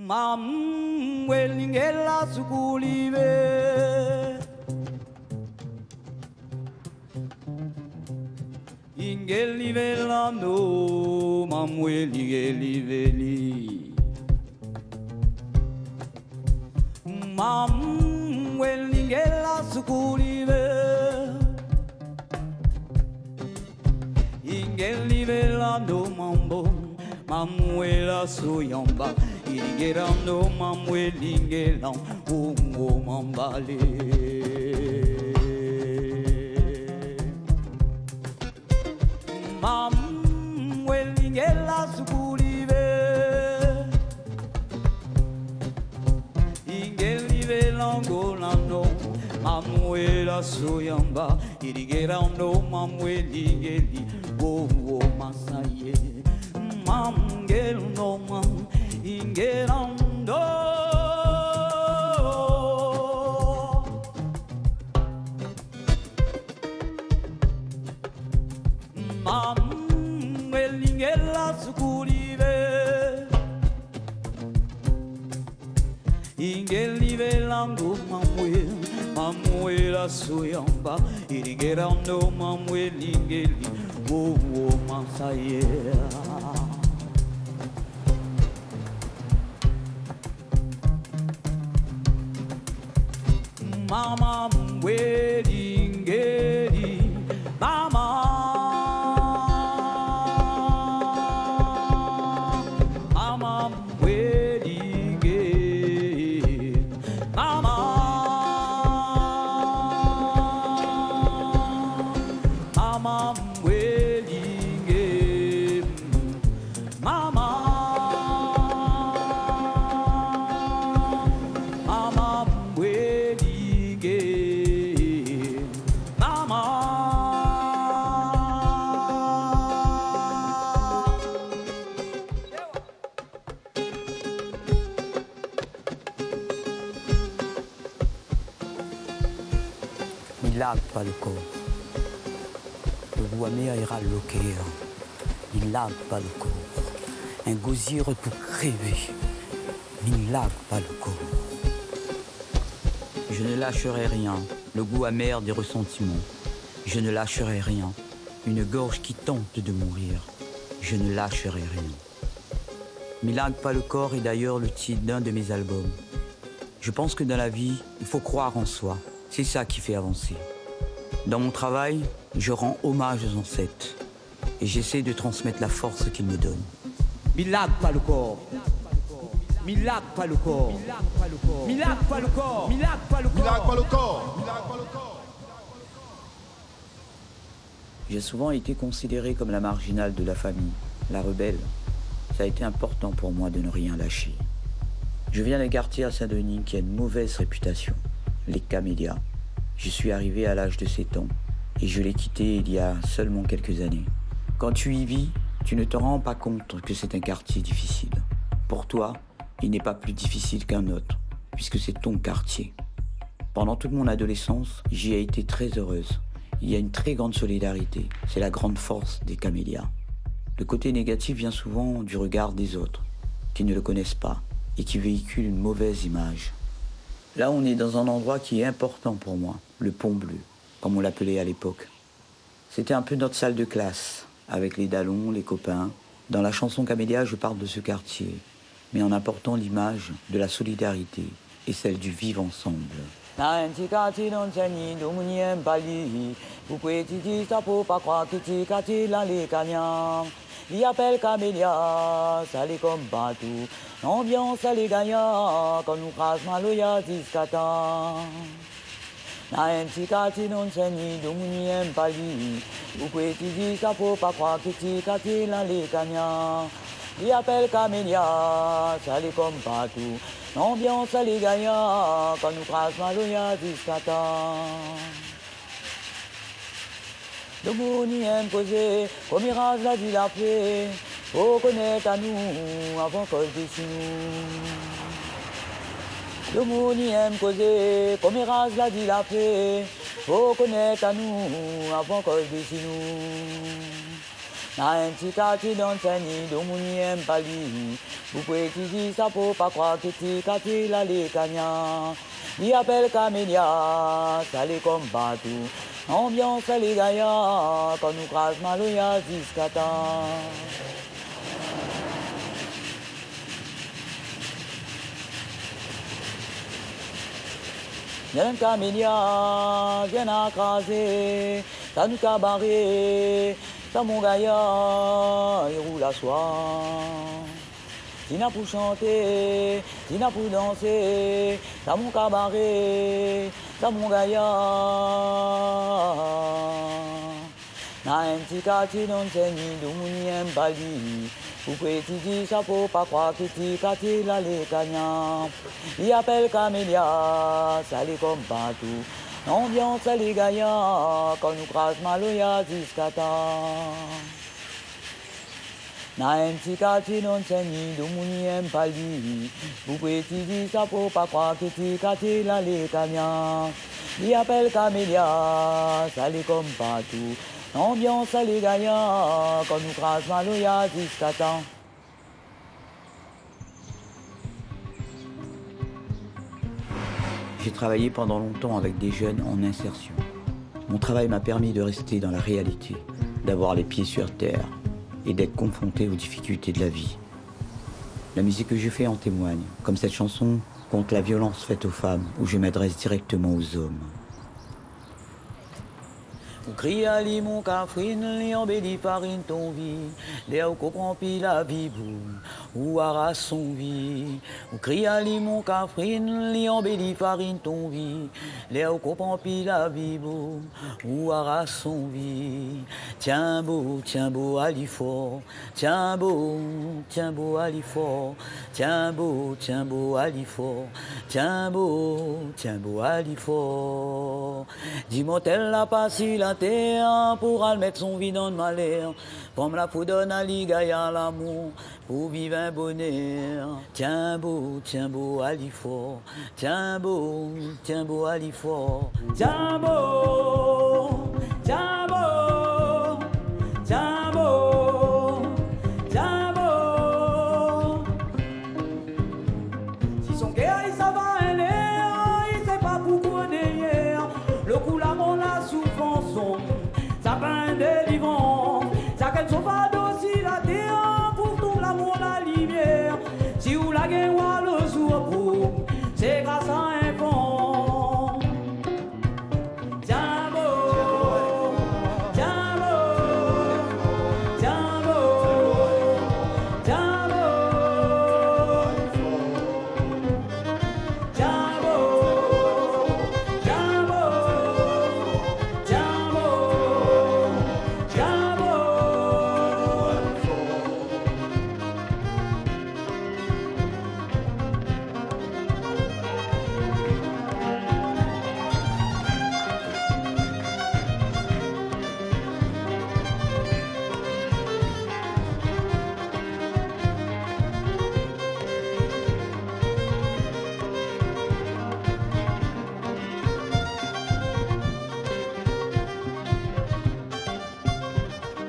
Mam welingela sukulive Ingelive lando mam welingeli Mam welingela sukulive Ingelive lando mambo Mamuela suyamba Irigerando mamuelingelam Ungo mambale Mamuelingela sukulive Ingelive langolando Mamuela suyamba Irigerando mamuelingeli Ungo masaye Mangel no man ingerando Mam elingela sukulive Ingelive lango mamuela suyamba Irigerando mamuelingeli wo masaye Mama mwelingeli Mama Mama mwelingeli Mama Mama mwelingeli Mama Mama Il lave pas le corps. Le bois amer ira le cœur. Il lave pas le corps. Un gosier pour crever. Il lave pas le corps. Je ne lâcherai rien. Le goût amer des ressentiments. Je ne lâcherai rien. Une gorge qui tente de mourir. Je ne lâcherai rien. Milagre pas le corps est d'ailleurs le titre d'un de mes albums. Je pense que dans la vie, il faut croire en soi. C'est ça qui fait avancer. Dans mon travail, je rends hommage aux ancêtres et j'essaie de transmettre la force qu'ils me donnent. Milagre pas le corps. Milagre pas le corps. Milagre pas le corps. Milagre pas le corps. Milagre pas le corps. J'ai souvent été considéré comme la marginale de la famille, la rebelle. Ça a été important pour moi de ne rien lâcher. Je viens d'un quartier à Saint-Denis qui a une mauvaise réputation, les camélias. Je suis arrivé à l'âge de 7 ans et je l'ai quitté il y a seulement quelques années. Quand tu y vis, tu ne te rends pas compte que c'est un quartier difficile. Pour toi, il n'est pas plus difficile qu'un autre, puisque c'est ton quartier. Pendant toute mon adolescence, j'y ai été très heureuse. Il y a une très grande solidarité, c'est la grande force des camélias. Le côté négatif vient souvent du regard des autres, qui ne le connaissent pas et qui véhiculent une mauvaise image. Là, on est dans un endroit qui est important pour moi, le Pont Bleu, comme on l'appelait à l'époque. C'était un peu notre salle de classe, avec les dallons, les copains. Dans la chanson Camélia, je parle de ce quartier, mais en apportant l'image de la solidarité et celle du vivre ensemble. Il appelle Camélia, ça les comme partout. L'ambiance, ça les gagnants, quand nous crase Maloya jusqu'à temps. Na un petit quartier non seni, donc n'y aime pas lui. Vous pouvez dire ça faut pas croire que petit quartier là les gagnants. Il appelle Camélia, ça les comme partout. L'ambiance, ça les gagnants, quand nous crase Maloya jusqu'à temps. Le monde y aime poser, comme Mirage l'a dit la paix. Faut connaître à nous avant qu'on le dise nous. Le monde y aime causer, comme Mirage l'a dit la paix. Faut connaître à nous avant qu'on le dise nous. Na ntikati don teni domuni empali. Vous pouvez dire ça pour pas croire que tikati la les cagnards. Il appelle Camélia, ça les comme partout. Ambiance les gaillards, quand nous crase maloya discata. Viens Camélia, viens à craser, ça nous cabaret, ça mon gaillard, il roule à soir. Tina pour chanter, Tina pour danser, ça mon cabaret, ça mon gaillard. Na un petit quartier dans le tennis, d'où mon y bali. Vous pouvez dire ça pour pas croire que petit quartier là les cagnards. Il appelle Camélia, ça les comme partout. L'ambiance les gaillards, quand nous crase maloya discata. Na un petit quartier dans le tennis, d'où mon y bali. Vous pouvez dire ça pour pas croire que petit quartier là les cagnards. Il appelle Camélia, ça les comme partout. L'ambiance les gaillards, quand nous crase maloya discata. J'ai travaillé pendant longtemps avec des jeunes en insertion. Mon travail m'a permis de rester dans la réalité, d'avoir les pieds sur terre et d'être confronté aux difficultés de la vie. La musique que je fais en témoigne, comme cette chanson contre la violence faite aux femmes, où je m'adresse directement aux hommes. Ou crie à li mon cafrine, li embellit farine ton vie, l'air comprend pis la vie boum, ou arrache son vie. Ou crie à li mon cafrine, li embellit farine ton vie, l'air comprend pis la vie boum, ou arrache son vie. Tiens beau, ali fort, tiens beau, ali fort, tiens beau, ali fort, tiens beau, ali fort. Dis-moi tel la passé la terre pour aller mettre son vie dans le malheur. Comme la foudre à l'igaya l'amour pour vivre un bonheur. Tiens beau, ali fort. Tiens beau, ali fort. Tiens beau, tiens beau, tiens beau, tiens beau. Si son cœur il s'en va un air, il sait pas pourquoi derrière. Le coup la mon la souffrance, ça peint délivrance. Ça qu'elle soit pas aussi la terre pour tout l'amour, la lumière. Si vous la gagnez le jour pour, c'est grâce à un vent. Tiens beau, tiens beau, tiens beau, tiens beau, tiens beau, tiens beau, tiens beau, tiens beau.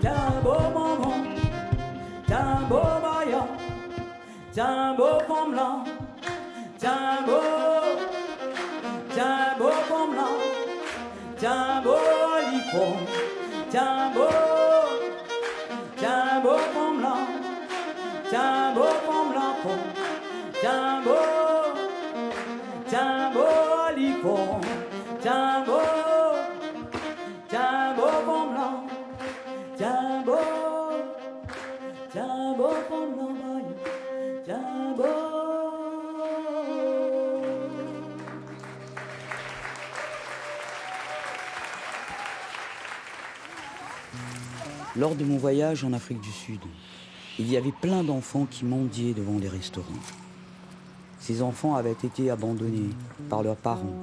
Jambo maman, jambo baya, jambo femme là, jambo, jambo femme là, jambo alifon, jambo, jambo femme là, jambo femme là fon, jambo, jambo alifon, jambo, jambo femme là. Jambo, jambo from Lombardy, jambo. Lors de mon voyage en Afrique du Sud, il y avait plein d'enfants qui mendiaient devant les restaurants. Ces enfants avaient été abandonnés par leurs parents,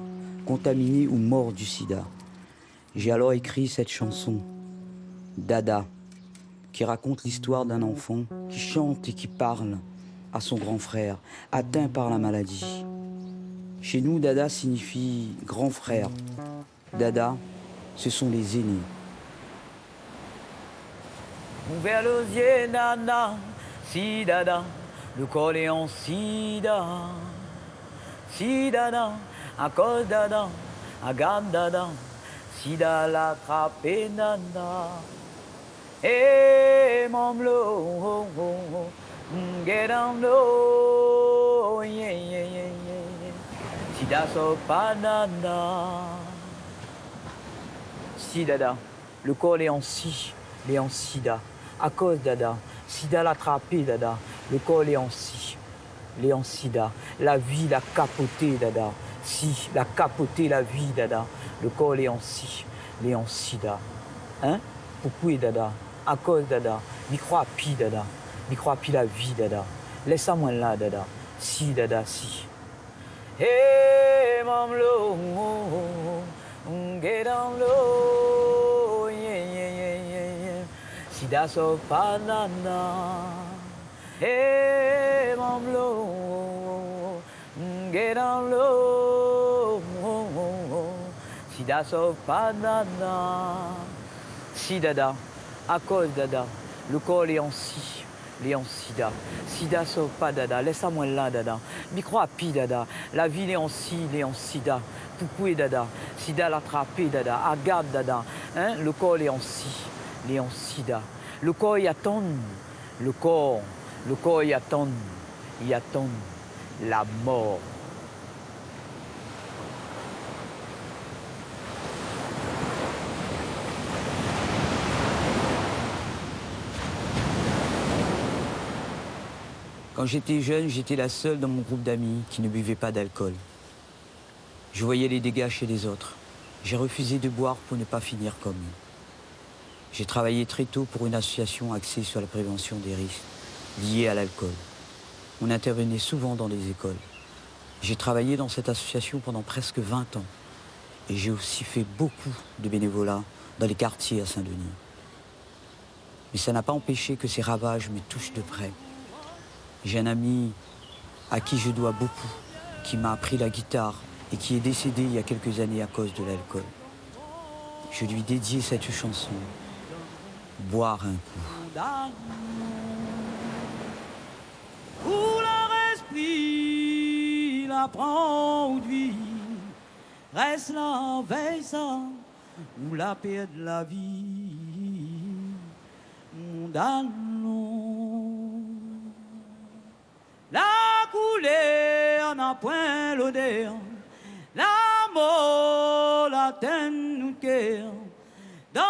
contaminés ou morts du sida. J'ai alors écrit cette chanson, Dada, qui raconte l'histoire d'un enfant qui chante et qui parle à son grand frère, atteint par la maladie. Chez nous, Dada signifie grand frère. Dada, ce sont les aînés. Ouvert les yeux, dada, si dada, le coléon, si dada, à cause dada, à garde dada, si dada l'attraper dada. Eh, mon bleu, get on low, yeah, yeah, yeah, yeah. Si dada, so pas dada. Si dada, le coléon, si. Léon Sida, à cause dada, Sida l'attrapé dada, le corps Léon si, Léon Sida, la vie l'a capoté dada, si, l'a capoté la vie dada, le corps Léon si, Léon Sida, hein, pourquoi dada, à cause dada, m'y croit pi dada, m'y croit pi la vie dada, laisse-moi là dada, si dada si. Hey mamlo, get down low, yeah yeah yeah yeah. Sida so banana. Hey mamlo, get down low. Sida so banana. Si dada, à cause dada, le corps est en si. Léon Sida, Sida sauve pas dada, laisse-moi là dada, m'y crois pi dada, la vie Léon si, Léon Sida, Poupoué dada, Sida l'attrapé dada, agarde dada, hein, le corps Léon si, Léon Sida, le corps y attend, le corps y attend la mort. Quand j'étais jeune, j'étais la seule dans mon groupe d'amis qui ne buvait pas d'alcool. Je voyais les dégâts chez les autres. J'ai refusé de boire pour ne pas finir comme eux. J'ai travaillé très tôt pour une association axée sur la prévention des risques liés à l'alcool. On intervenait souvent dans les écoles. J'ai travaillé dans cette association pendant presque 20 ans. Et j'ai aussi fait beaucoup de bénévolat dans les quartiers à Saint-Denis. Mais ça n'a pas empêché que ces ravages me touchent de près. J'ai un ami à qui je dois beaucoup, qui m'a appris la guitare et qui est décédé il y a quelques années à cause de l'alcool. Je lui dédiais cette chanson, Boire un coup. Où leur esprit la prend ou vie, reste là, veille ça, où la paix de la vie, mon allons. La couleur n'a point l'odeur, la mort l'atteint nous cœur, dans la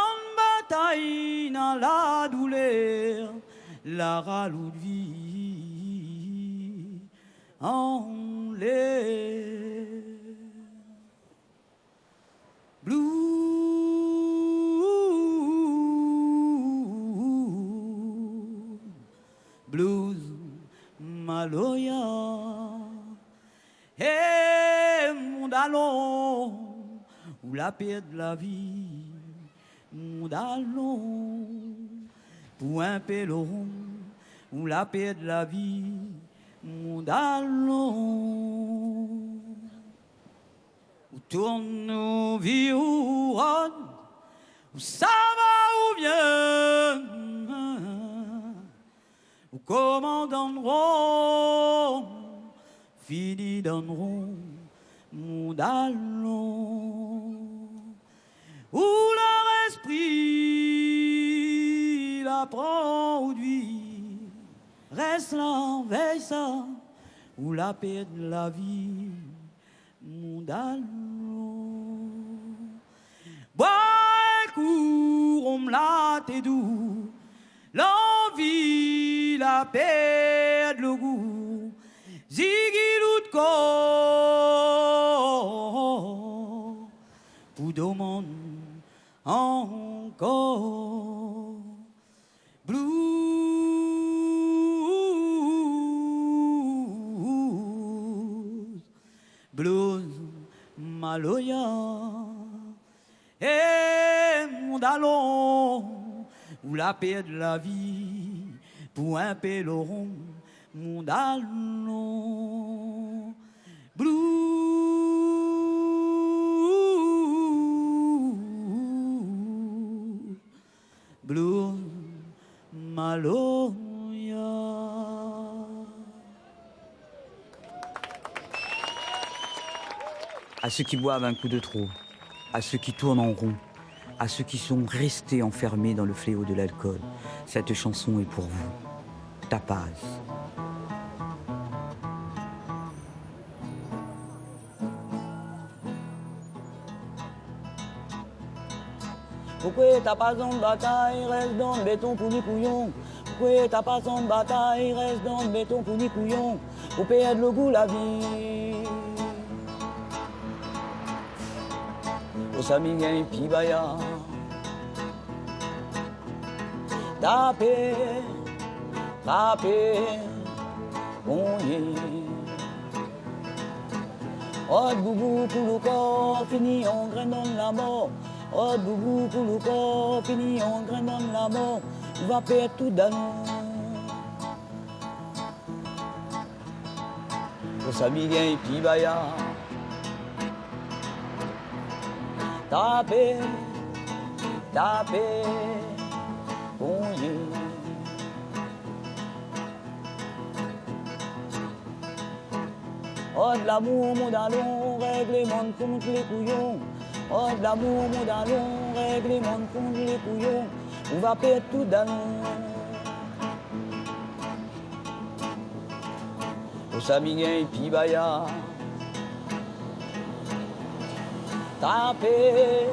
bataille, dans la douleur, la raloue de vie en l'air. Blues, Maloya, et mon allons, où la paix de la vie, mon allons, pour un pèlerin, où la paix de la vie, mon allons, où tourne nos vies, où rôde, où ça va ou bien. Comment donneront, fini donneront, mon allons, où leur esprit la prend ou lui, reste là, veille ça, où la paix de la vie, mon allons. Bois un coup, on me l'a t'es doux, l'envie, la paix, le goût, zigilou de corps, pour demander encore. Blues, blues, Maloya, et mon allons, où la paix de la vie, pour un pèlerin, mon allons. Blues, blues, Maloya. À ceux qui boivent un coup de trop, à ceux qui tournent en rond, à ceux qui sont restés enfermés dans le fléau de l'alcool, cette chanson est pour vous. Ta paz. Pourquoi t'as pas en bataille, reste dans le béton pour ni couillon. Pourquoi t'as pas en bataille, reste dans le béton pour ni couillon. Pour payer le goût la vie. Au Samiguen Pibaya. Tapé, frappé, cogné. Oh, boubou, pour le corps, fini en grain dans la mort. Oh, boubou, pour le corps, fini en grain dans la mort. On va perdre tout dans nous. Au Samiguen Pibaya. Tapé, tapé, cogné. Oh, de l'amour, mon dallon, règlement contre les couillons. Oh, de l'amour, mon dallon, règlement contre les couillons. On va perdre tout dans nous. Au Samiguen Pibaya. Tapé,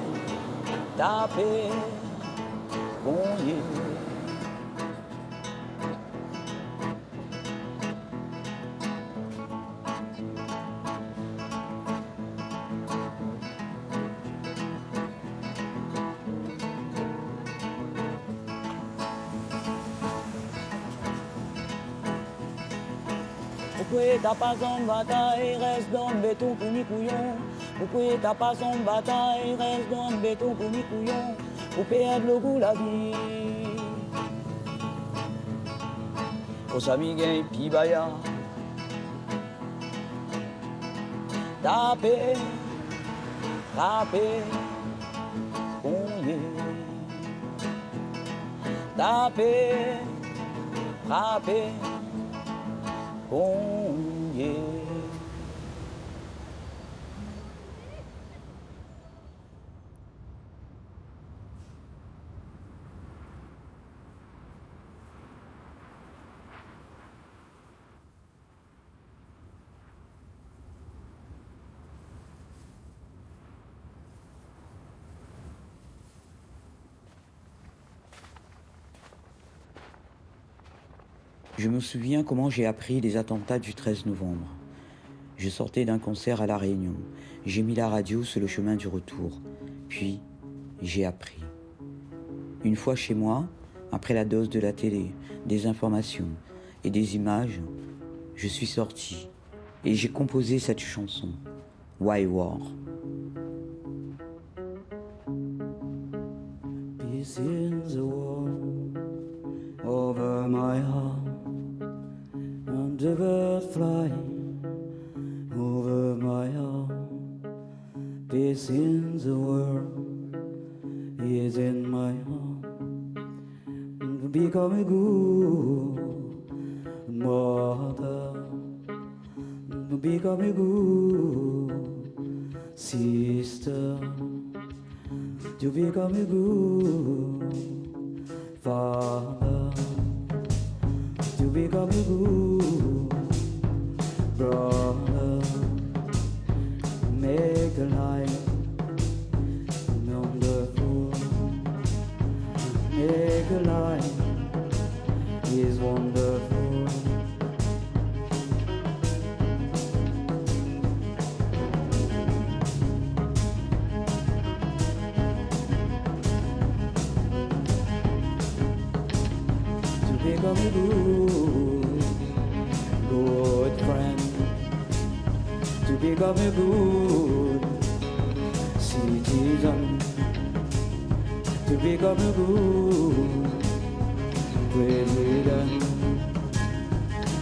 tapé, cogné. Pourquoi t'as pas en bataille, reste dans le béton pour ni couillon. Pourquoi t'as pas en bataille, reste dans le béton pour ni couillon. Pour perdre le goût la vie. Au Samiguen Pibaya. Tapé, frappé, cogné. Tapé, frappé, cogné. Je me souviens comment j'ai appris les attentats du 13 novembre. Je sortais d'un concert à La Réunion. J'ai mis la radio sur le chemin du retour. Puis, j'ai appris. Une fois chez moi, après la dose de la télé, des informations et des images, je suis sorti et j'ai composé cette chanson, Why War. Peace in the world over my heart. And the bird flying over my heart. Peace in the world is in my heart. And become a good mother. And become a good sister. To become a good father. To become a good brother. Make a life wonderful. Make a life is wonderful. To become a good friend. To become a good citizen. To become a good president.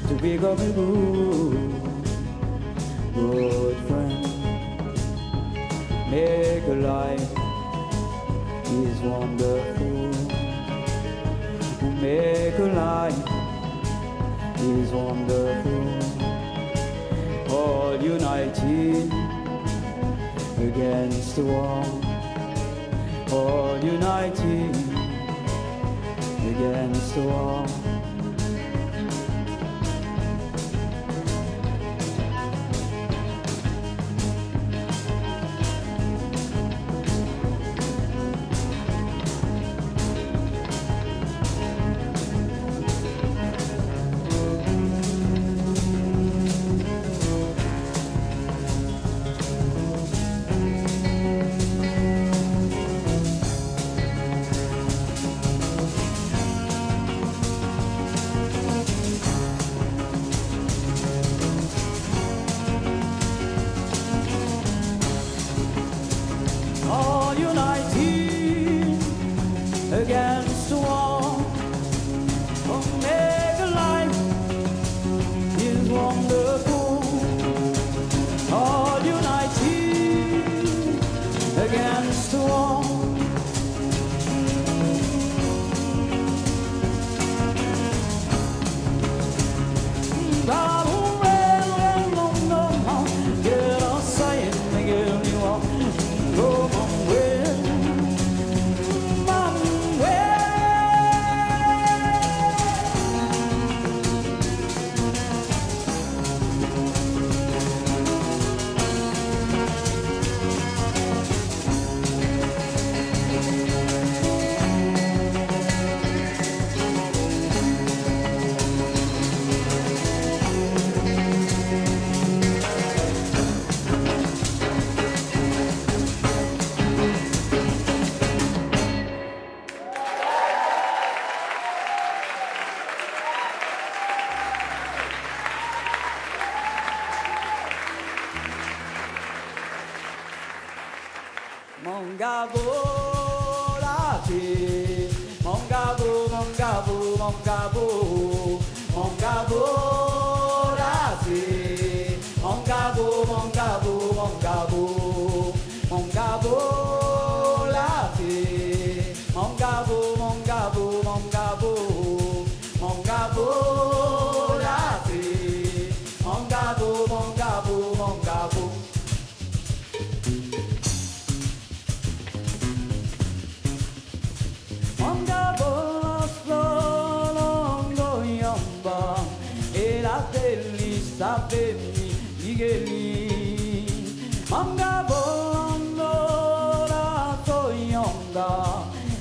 To become a good friend. Make a life is wonderful. Make a is wonderful. All united against the wall. All united against the wall. All united against the wall. Omega life is wonderful. All united against the wall. Mongabo lati, mongabo, mongabo, mongabo, mongabo lati, mongabo, mongabo, mongabo, mongabo lati, mongabo, mongabo, mongabo, mongabo lati, mongabo, mongabo, mongabo. Sapemi igeli manga bolando la toyonga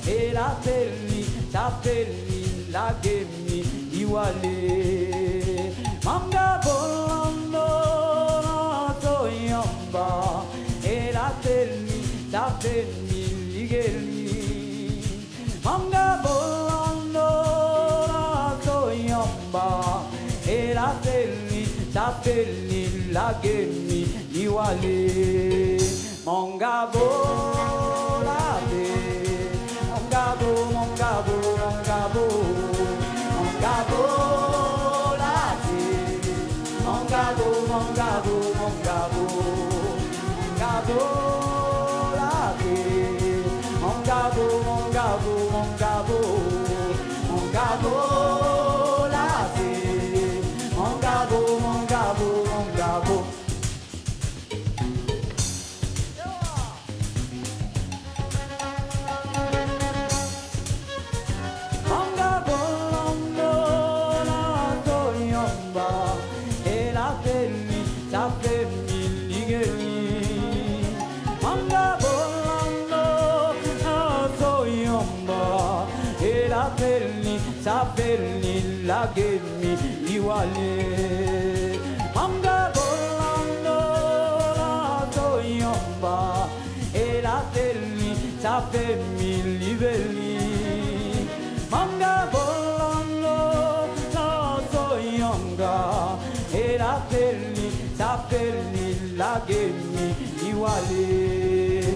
e la terli sapeli la gemi iwale manga bolando la toyonga e la terli sapeli igeli manga bolando la toyonga e la terli Tapeli la gemi iwale mongabo lade mongabo mongabo mongabo mongabo lade mongabo mongabo mongabo mongabo lade mongabo mongabo mongabo mongabo Sapelli la gemi iwale manga bolando la toyomba e la terli sapelli livelli manga bolando la toyonga e la terli sapelli la gemi iwale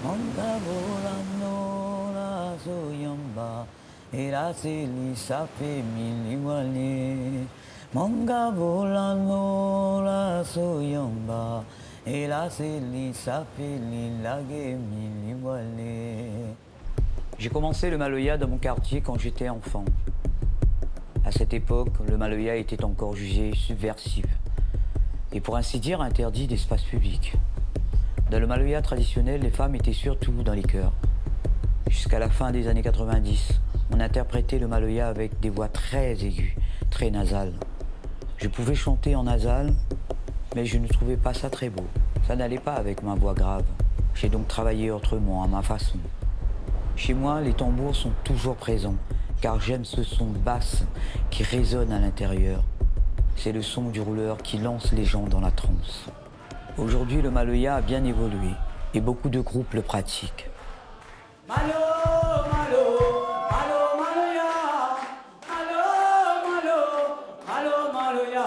manga bolando la toyomba e la terli sapelli livelli manga volando la soyomba et la célie s'appelle la gemi voilée. J'ai commencé le maloya dans mon quartier quand j'étais enfant. À À cette époque, le Maloya était encore jugé subversif et pour ainsi dire interdit d'espace public. Dans le Maloya traditionnel, les femmes étaient surtout dans les chœurs. Jusqu'à la fin des années 90, on interprétait le Maloya avec des voix très aiguës, très nasales. Je pouvais chanter en nasal, mais je ne trouvais pas ça très beau. Ça n'allait pas avec ma voix grave. J'ai donc travaillé autrement, à ma façon. Chez moi, les tambours sont toujours présents, car j'aime ce son basse qui résonne à l'intérieur. C'est le son du rouleur qui lance les gens dans la transe. Aujourd'hui, le Maloya a bien évolué et beaucoup de groupes le pratiquent. Malo, malo, malo, maloya. Malo, malo, malo, maloya.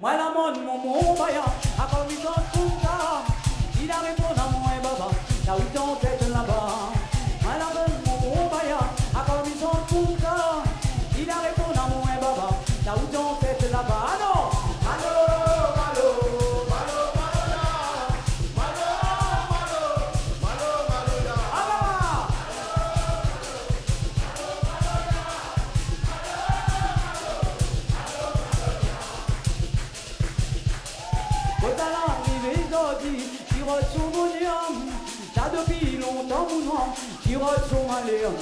Moi la monne mon baya, a comme ils ont tout ça. Il a répondu à mon baba, là où ils ont tête là-bas. Moi la monne mon baya, a comme ils ont tout ça. Il a répondu à mon baba, là où ils ont tête là-bas. Ah non! Depuis longtemps, tu ressens ma léon.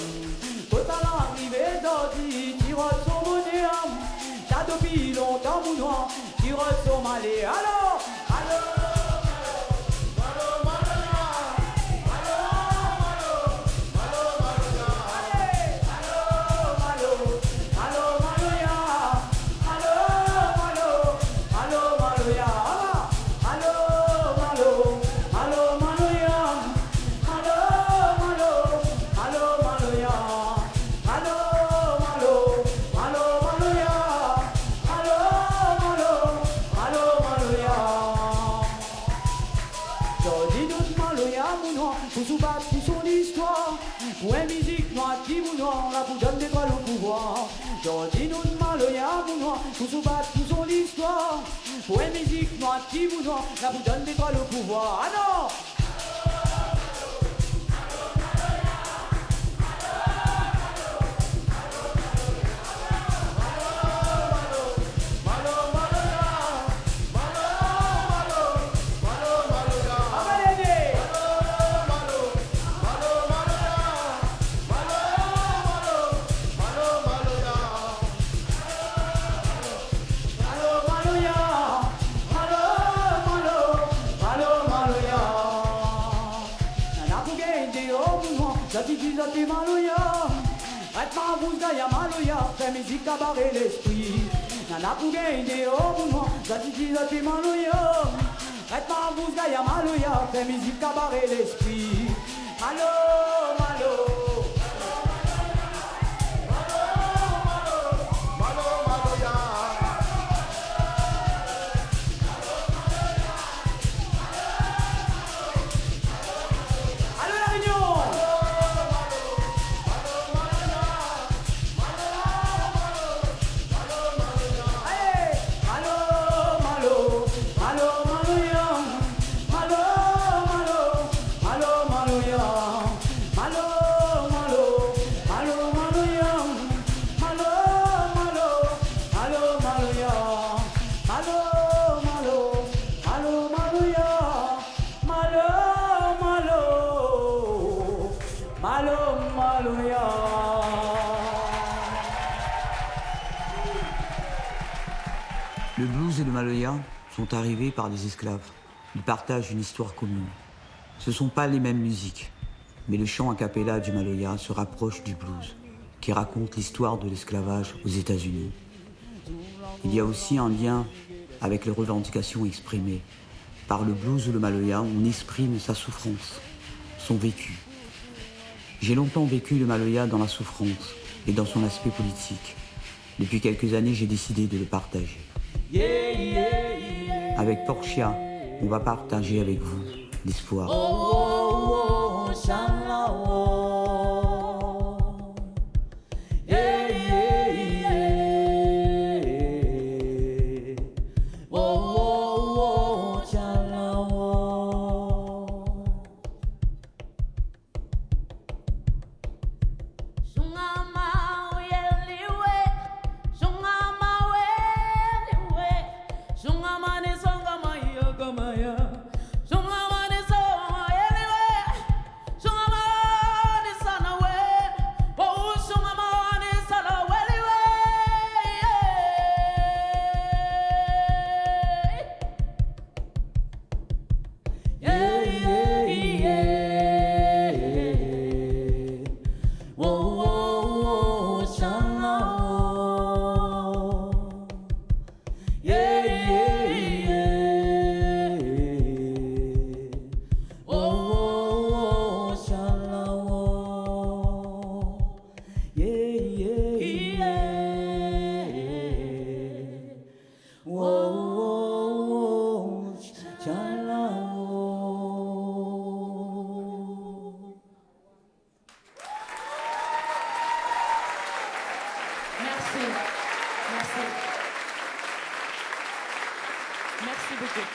Quand à l'arrivée d'Ordi, tu ressens mon léon. Ça depuis longtemps, tu ressens ma léon. Alors, pour se battre pour son histoire. Pour une musique noire qui vous noie, là vous donne des droits le pouvoir. Ah non! Musique cabaret l'esprit. Nana pour gagner au mouvement, ça dit ça fait maloya. Rête ma bouche gaïa maloya, fait musique cabaret l'esprit. Malo, malo. Le blues et le Maloya sont arrivés par des esclaves. Ils partagent une histoire commune. Ce ne sont pas les mêmes musiques, mais le chant a cappella du Maloya se rapproche du blues, qui raconte l'histoire de l'esclavage aux États-Unis. Il y a aussi un lien avec les revendications exprimées. Par le blues ou le Maloya, on exprime sa souffrance, son vécu. J'ai longtemps vécu le Maloya dans la souffrance et dans son aspect politique. Depuis quelques années, j'ai décidé de le partager. Avec Portia, on va partager avec vous l'espoir. Merci. Merci. Merci beaucoup.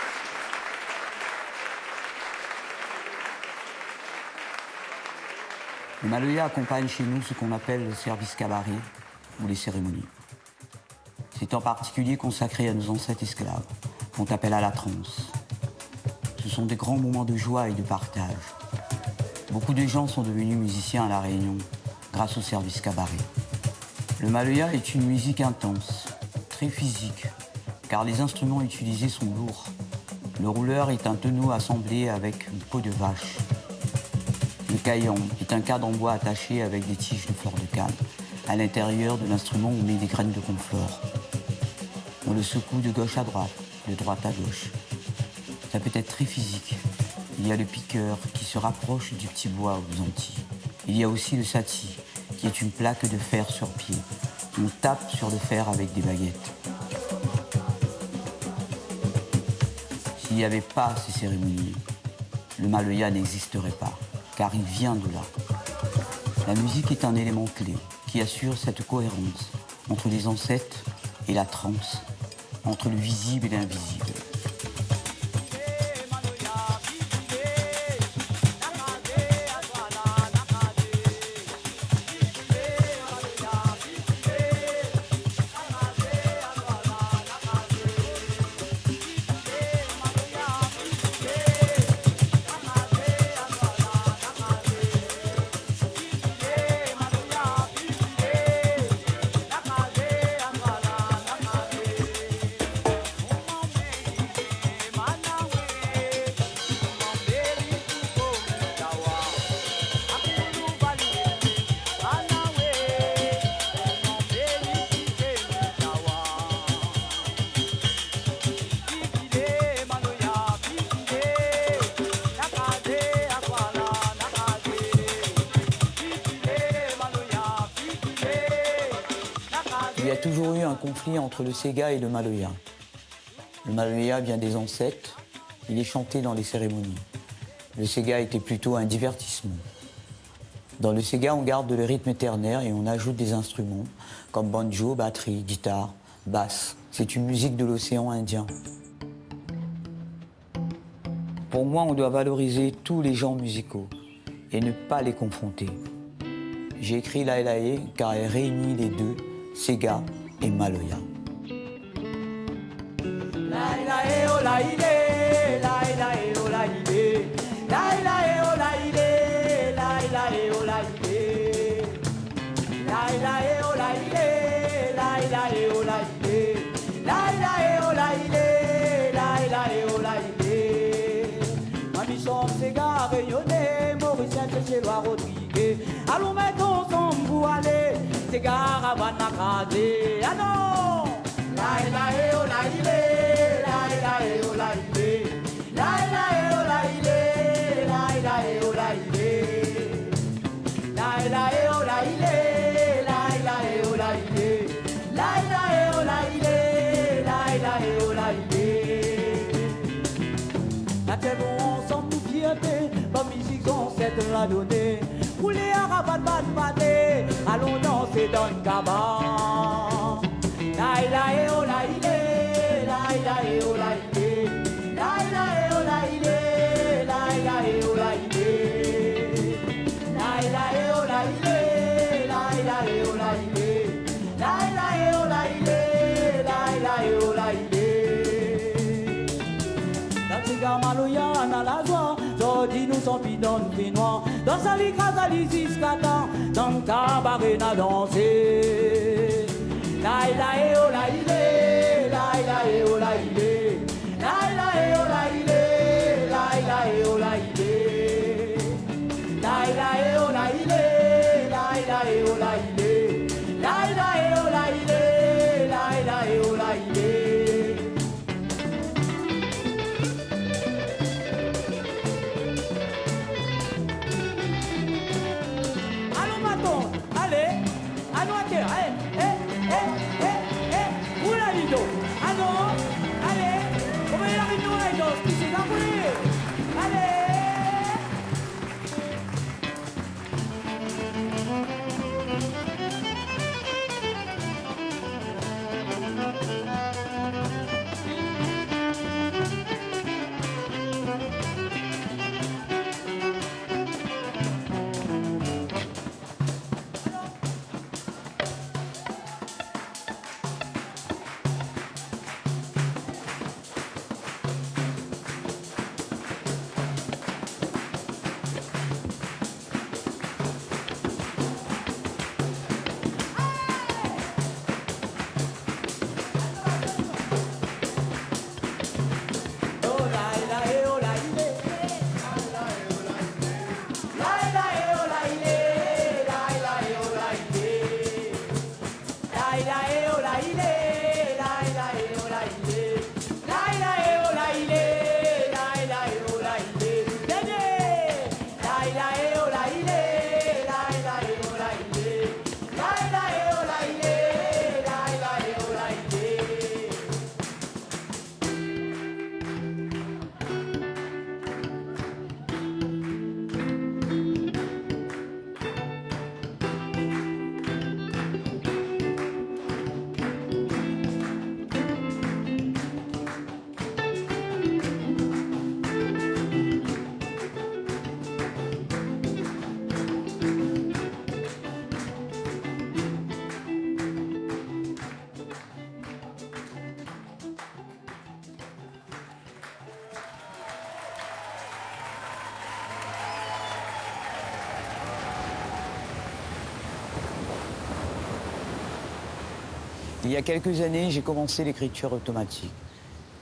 Le Maloya accompagne chez nous ce qu'on appelle le service cabaret ou les cérémonies. C'est en particulier consacré à nos ancêtres esclaves, qu'on appelle à la transe. Ce sont des grands moments de joie et de partage. Beaucoup de gens sont devenus musiciens à La Réunion grâce au service cabaret. Le Maloya est une musique intense, très physique, car les instruments utilisés sont lourds. Le rouleur est un tonneau assemblé avec une peau de vache. Le caillan est un cadre en bois attaché avec des tiges de fleurs de canne. À l'intérieur de l'instrument, on met des graines de conflore. On le secoue de gauche à droite, de droite à gauche. Ça peut être très physique. Il y a le piqueur qui se rapproche du petit bois aux Antilles. Il y a aussi le sati, qui est une plaque de fer sur pied. On tape sur le fer avec des baguettes. S'il n'y avait pas ces cérémonies, le Maloya n'existerait pas, car il vient de là. La musique est un élément clé qui assure cette cohérence entre les ancêtres et la transe, entre le visible et l'invisible. Il y a toujours eu un conflit entre le Sega et le Maloya. Le Maloya vient des ancêtres, il est chanté dans les cérémonies. Le Sega était plutôt un divertissement. Dans le Sega, on garde le rythme ternaire et on ajoute des instruments comme banjo, batterie, guitare, basse. C'est une musique de l'océan Indien. Pour moi, on doit valoriser tous les genres musicaux et ne pas les confronter. J'ai écrit Laelae car elle réunit les deux, Sega et Maloya. Sega rayonné, Mauricien Chélois Rodriguez. Allons mettre ensemble pour aller, Sega Ravanakadé. Ah non! Laïlaé, oh laïlé, laïlaé, oh laïlé, laïlaé, oh laïlé, laïlaé, oh laïlé, laïlaé, oh laïlé, laïlaé, oh laïlé, laïlaé, oh laïlé, laïlaé, oh laïlé. La tête ensemble nous fierté, comme musique ancêtre l'a donné. Rouler à rabat badé, allons danser dans le cabane. Laïlaé, oh laïlé, laïlaé, oh laïlé, laïlaé, oh laïlé, laïlaé, oh laïlé, laïlaé, oh laïlé, laïlaé, oh laïlé, laïlaé, oh laïlé, laïlaé, oh laïlé. Dans ce gars Maloya, on a la joie, Jodi nous sommes dans le pénoir, dans sa lica, dans l'isiscata, dans le cabaret, on a dansé. Laïlaé, oh laïlé, laïlaé, oh laïlé, laïlaé, oh laïlé, laïlaé, oh laïlé, laïlaé, oh laïlé, laïlaé, oh laïlé, laïlaé, oh laïlé, laïlaé, oh laïlé. Allons bâton, allez, allons à terre, allez. Ah non, allez, on va y arriver dans la danse, qui s'est envolé. Allez. Il y a quelques années, j'ai commencé l'écriture automatique.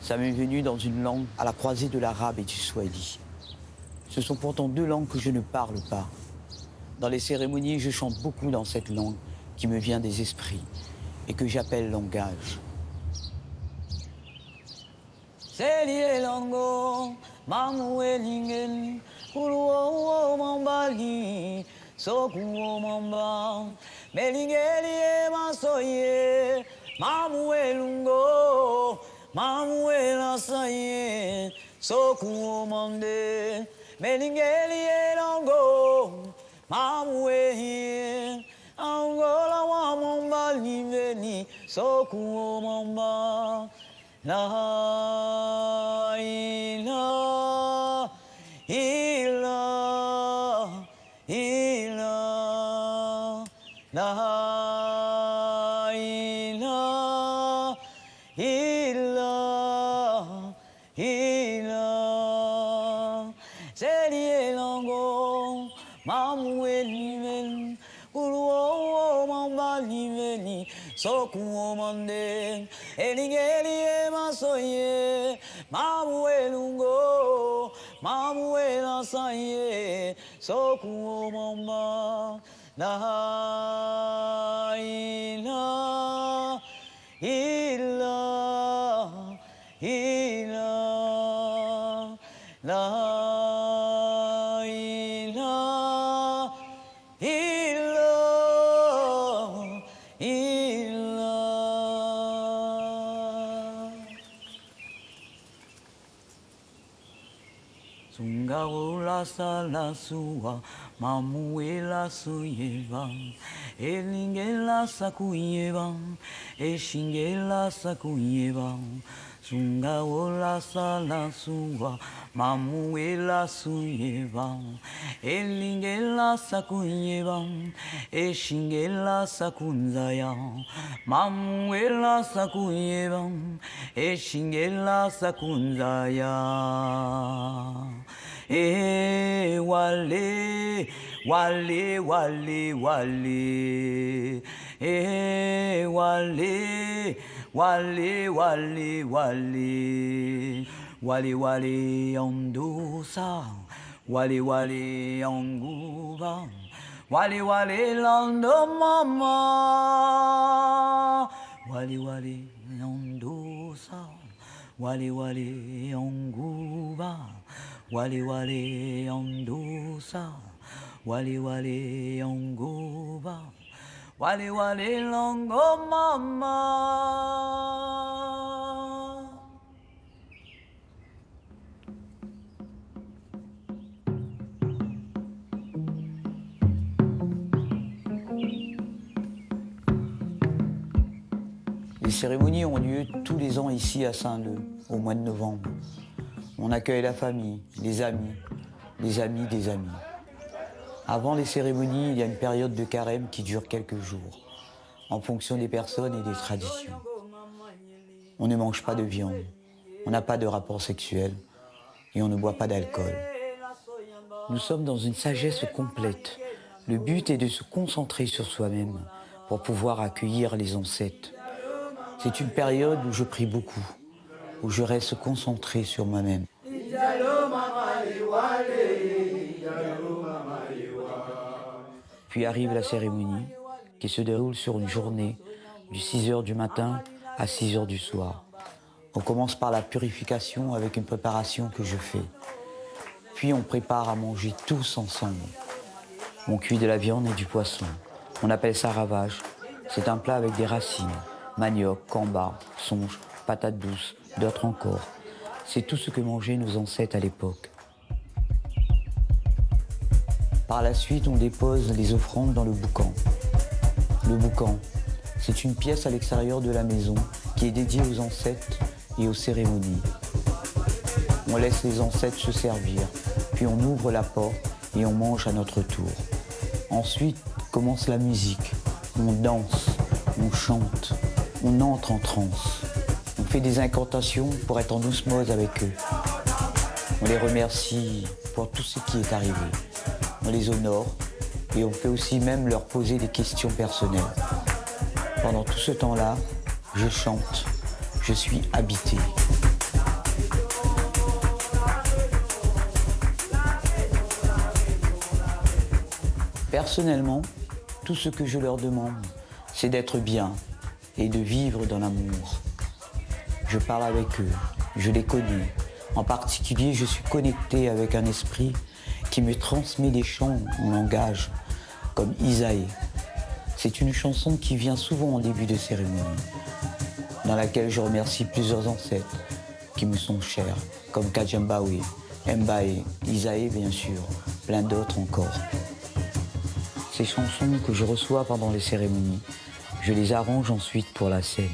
Ça m'est venu dans une langue à la croisée de l'arabe et du swahili. Ce sont pourtant deux langues que je ne parle pas. Dans les cérémonies, je chante beaucoup dans cette langue qui me vient des esprits et que j'appelle langage. Selie lango, mamu elingen, kuruo mambali, sokuo mamba, melingeli masoye, mamu elungo, mamu elasaye, sokuo mande, melingeli lango, mamu elie, angola wa mambali veni, sokuo mamba. La ilaha illallah, la ilaha illallah. Selie lango, mamu elimen, kuruo mamba liveni, sokuo mande, elingeli masoye, mamu elungo, mamu elasaye, sokuo mamba, la ilaha illallah, la ilaha illallah. Sungaola sala sua, mamuela suyeva, elingela sakuyeva, eshingela sakuyeva. Sungaola sala sua, mamuela suyeva, elingela sakuyeva, eshingela sakunzaya, mamuela sakuyeva, eshingela sakunzaya. Wale, wale, wale, wale. Wale, wale, wale, wale. Wale, wale, ondosa. Wale, wale, onguba. Wale, wale, lando mama. Wale, wale, ondosa. Wale, wale, onguba. Wale wale ondosa, wale wale ongoba, wale wale longo mama. Les cérémonies ont lieu tous les ans ici à Saint-Leu, au mois de novembre. On accueille la famille, les amis des amis. Avant les cérémonies, il y a une période de carême qui dure quelques jours, en fonction des personnes et des traditions. On ne mange pas de viande, on n'a pas de rapport sexuel et on ne boit pas d'alcool. Nous sommes dans une sagesse complète. Le but est de se concentrer sur soi-même pour pouvoir accueillir les ancêtres. C'est une période où je prie beaucoup, où je reste concentré sur moi-même. Puis arrive la cérémonie qui se déroule sur une journée du 6h du matin à 6h du soir. On commence par la purification avec une préparation que je fais. Puis on prépare à manger tous ensemble. On cuit de la viande et du poisson. On appelle ça ravage. C'est un plat avec des racines, manioc, kamba, songe, patates douces, d'autres encore. C'est tout ce que mangeaient nos ancêtres à l'époque. Par la suite, on dépose les offrandes dans le boucan. Le boucan, c'est une pièce à l'extérieur de la maison qui est dédiée aux ancêtres et aux cérémonies. On laisse les ancêtres se servir, puis on ouvre la porte et on mange à notre tour. Ensuite commence la musique. On danse, on chante, on entre en transe. On fait des incantations pour être en osmose avec eux. On les remercie pour tout ce qui est arrivé. On les honore et on peut aussi même leur poser des questions personnelles. Pendant tout ce temps-là, je chante, je suis habité. Personnellement, tout ce que je leur demande, c'est d'être bien et de vivre dans l'amour. Je parle avec eux, je les connais. En particulier, je suis connecté avec un esprit qui me transmet des chants en langage, comme Isaïe. C'est une chanson qui vient souvent en début de cérémonie, dans laquelle je remercie plusieurs ancêtres qui me sont chers, comme Kajambawe, Mbaye, Isaïe bien sûr, plein d'autres encore. Ces chansons que je reçois pendant les cérémonies, je les arrange ensuite pour la scène.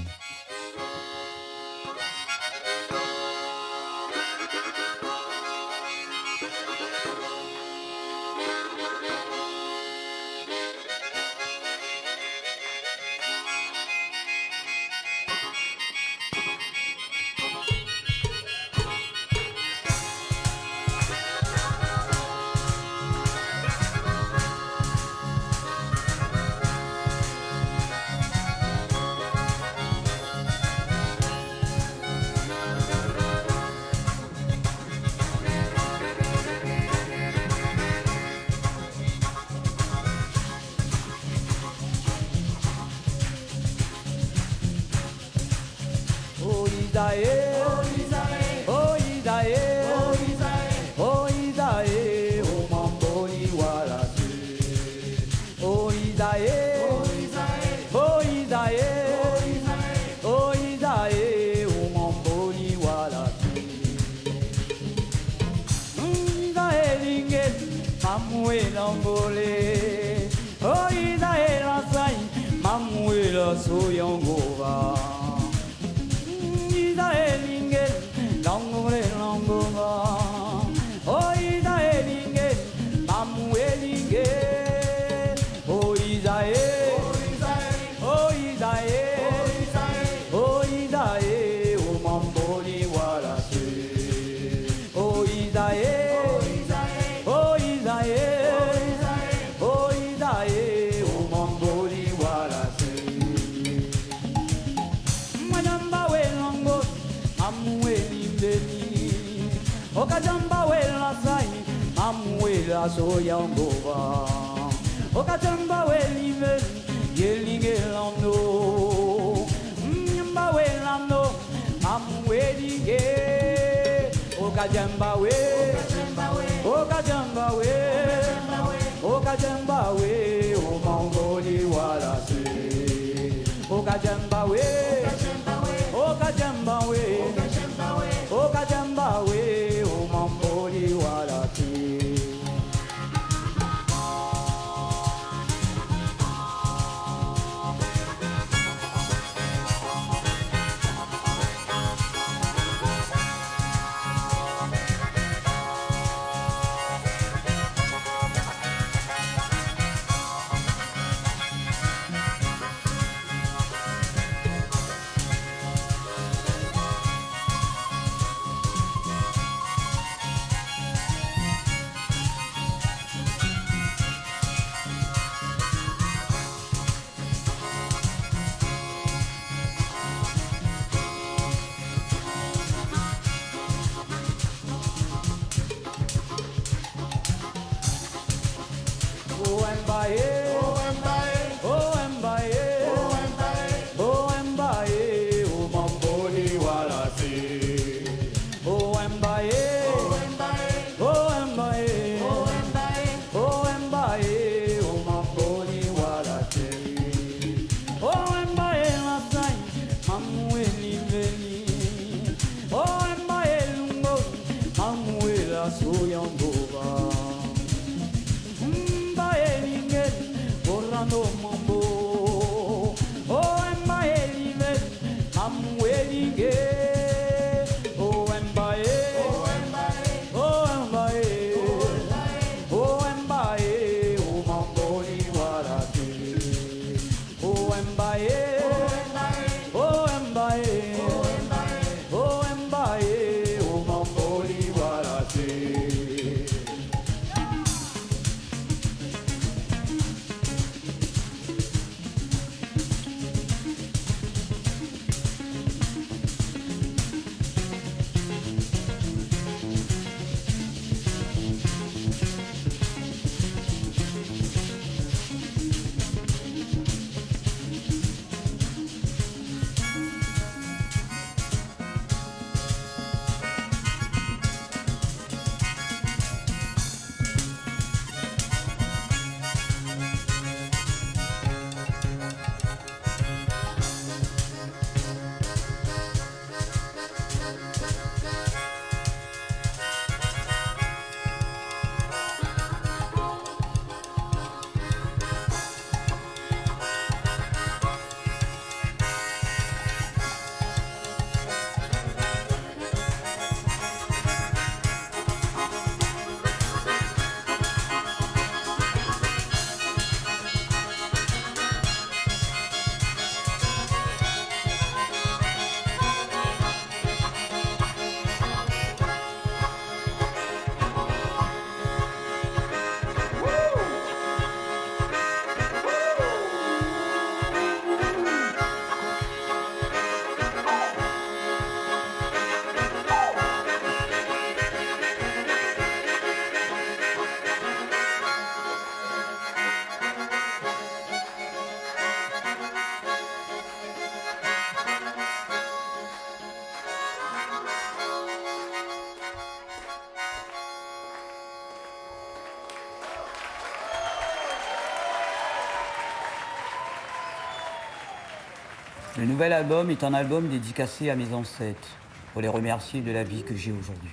Le nouvel album est un album dédicacé à mes ancêtres, pour les remercier de la vie que j'ai aujourd'hui.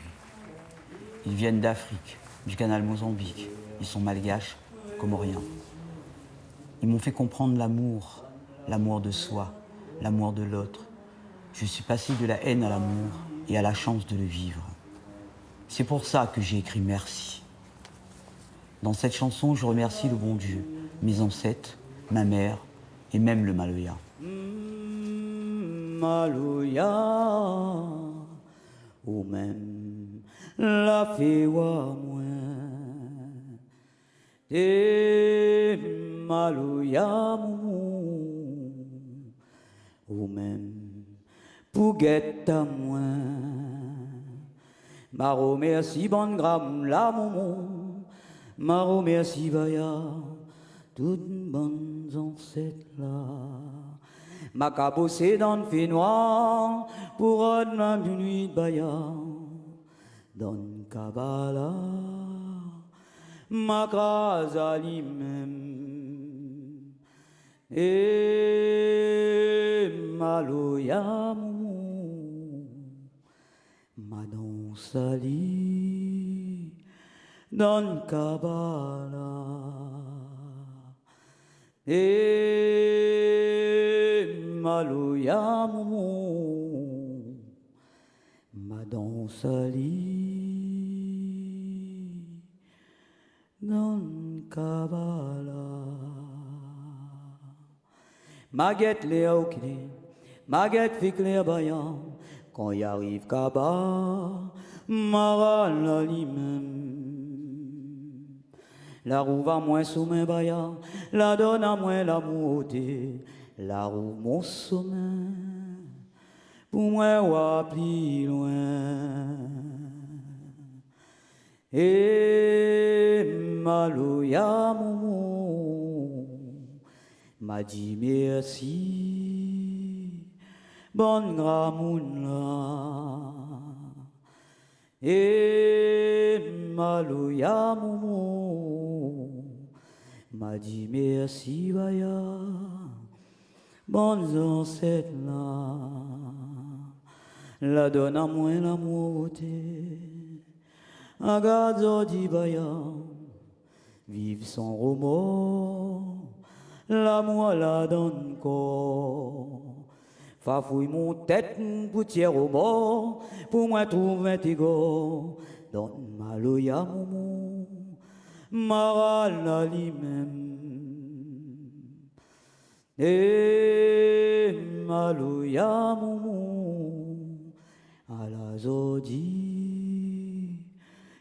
Ils viennent d'Afrique, du canal Mozambique. Ils sont malgaches, comoriens. Ils m'ont fait comprendre l'amour de soi, l'amour de l'autre. Je suis passé de la haine à l'amour et à la chance de le vivre. C'est pour ça que j'ai écrit merci. Dans cette chanson, je remercie le bon Dieu, mes ancêtres, ma mère et même le Maloya. Maloya, ou même la féwa moins. Te Maloya mou, ou même pour guetta moins. Maro merci bon gram la moumou, Maro merci vaya, toutes bonnes ancêtres là. Ma cabossé dans le fait noir, pour un nuit de baya, dans le kabala, ma grâce à lui-même. Et maloya mou, ma danse à lui, dans le kabala. Et maloya mou, ma danse à lui, dans le kabala. Maguette les clé, Maguette fait clair baillant, quand y arrive kaba, maral la lui-même. La roue va moins sous mes baya, la donne à moins la mouté, la roue mon sommeil, pour moi wa plus loin. Et maloya moumou, m'a dit merci, bonne gramoun là. Et maloya moumou, m'a dit merci vaya, bonnes ancêtres là. La donne à moi la moitié, agazo di vaya, vive sans remords, l'amour la donne corps. Fafouille mon tête, poutière au bord, pour moi trouver un tigo. Donne maloya moumou, maral la lui-même. Et maloya moumou, à la zodi,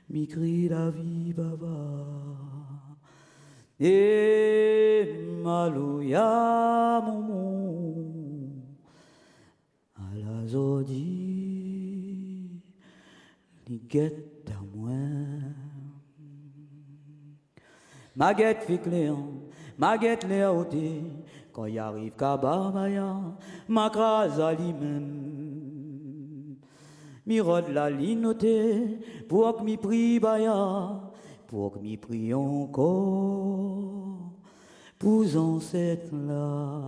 mi crie la vie baba. Et maloya moumou, à la zodi, li guette à moi. Ma guette fait cléant, ma guette les ôté, quand y arrive kababaya, ma crase à lui-même. Mi rod la linoté, pour que mi prie baya, pour que mi prie encore, pour ancêtres là.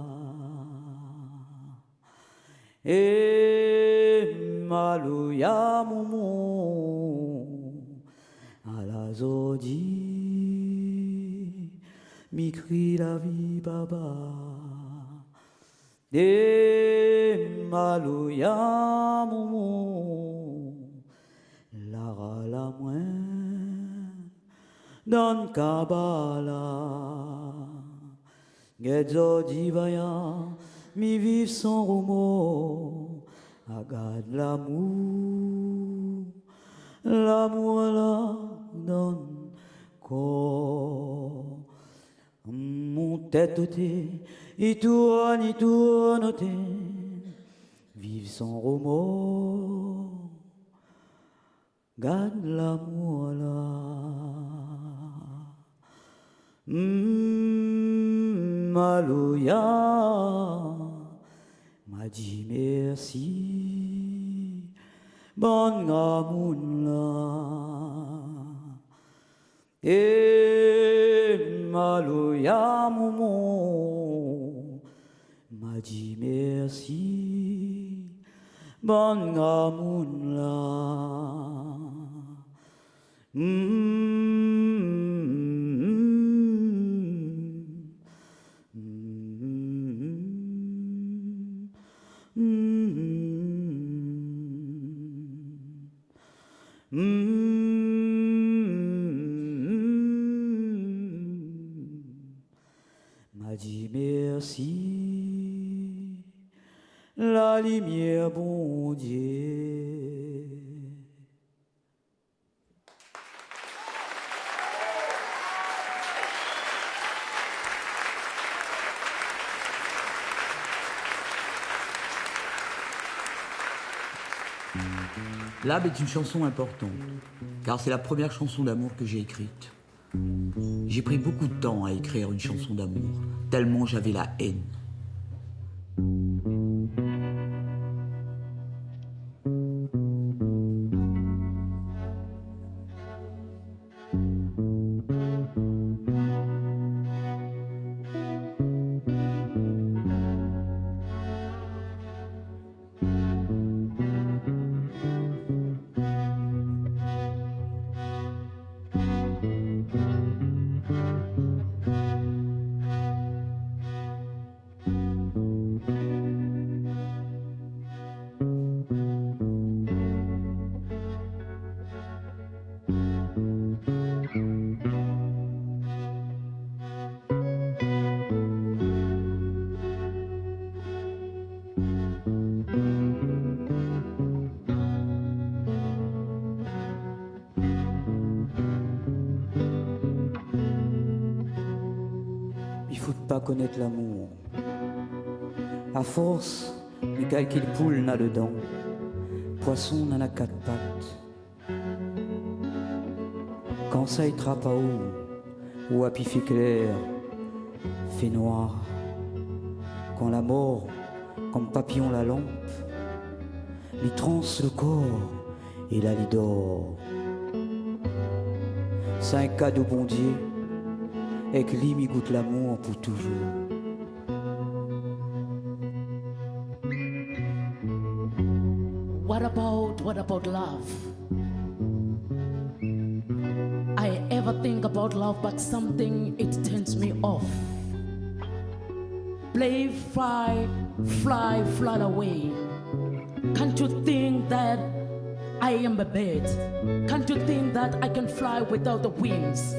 Et maloya moumou, à la zodi, mi crie la vie baba. Et maloya moumou, lara la moins, dans kabala, gedzodi vaya, mi vive sans remords, agade l'amour, l'amour la donne corps. Mon tête ôtée, il tourne ôté, vive sans remords, garde l'amour là. Maloya m'a dit merci, bonne gamoun là. Et maloya moumou, m'a m'a dit merci, bon amour là. M'a dit merci, la lumière, bon Dieu. L'âme est une chanson importante, car c'est la première chanson d'amour que j'ai écrite. J'ai pris beaucoup de temps à écrire une chanson d'amour, tellement j'avais la haine. Pas connaître l'amour. À force, les calculs poule n'a le dent, poisson n'en a 4 pattes. Quand ça y trappe à haut, ou à pif fait clair, fait noir. Quand la mort, comme papillon la lampe, lui transe le corps et la lit d'or. C'est un cadeau bon Dieu. Et que lui m'y goûte l'amour pour toujours. What about love? I ever think about love, but something, it turns me off. Play, fly away. Can't you think that I am a bird? Can't you think that I can fly without the wings?